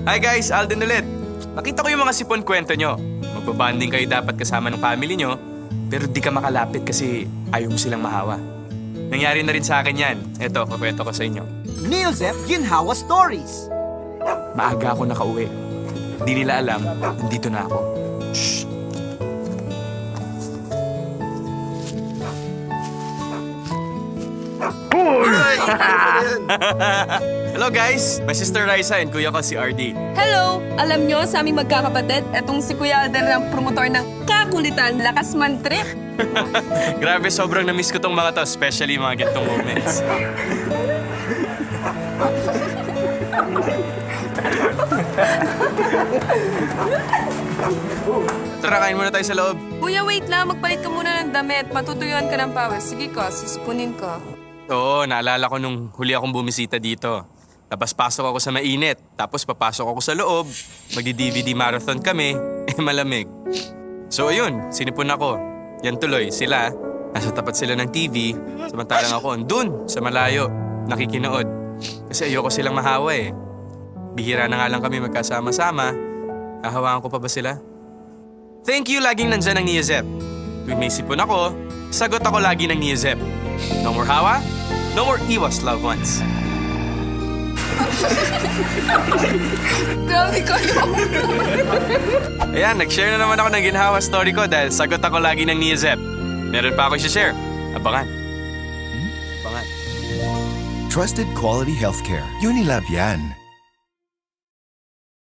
Hi guys, Alden ulit. Nakita ko yung mga sipon kwento nyo. Magbabanding kayo dapat kasama ng family nyo, pero di ka makalapit kasi ayaw mo silang mahawa. Nangyari na rin sa akin yan. Eto, kukwento ko sa inyo. Neozep Ginhawa Stories. Maaga ako nakauwi. Di nila alam, nandito na ako. Shh! Hello guys! My sister Raisa and kuya ko si RD. Hello! Alam nyo, sa aming magkakapatid, etong si Kuya Alden ang promotor ng kakulitan, lakas man trip. Grabe, sobrang na-miss ko tong mga to, especially mga ganitong moments. Tara, kain muna tayo sa loob. Kuya, wait lang. Magpalit ka muna ng damit. Matutuyuan ka ng pawis. Sige ka, sisipunin ka. Oo, naalala ko nung huli akong bumisita dito. Tapos pasok ako sa mainit. Tapos papasok ako sa loob. Magdi-DVD marathon kami. Malamig. So ayun, sinipon ako. Yan tuloy, sila. Nasa tapat sila ng TV. Samantalang ako andun, sa malayo. Nakikinood. Kasi ayoko silang mahawa eh. Bihira na nga lang kami magkasama-sama. Hahawaan ko pa ba sila? Thank you laging nandyan ng Neozep. Tuwing may sipon ako, sagot ako lagi ng Neozep. No more hawa, no more iwas, loved ones. Grabe kayo. Ayan, nag-share na naman ako ng ginhawa story ko dahil sagot ako lagi ng Neozep. Meron pa ako i-share. Abangan. Abangan. Trusted quality healthcare. Unilab yan.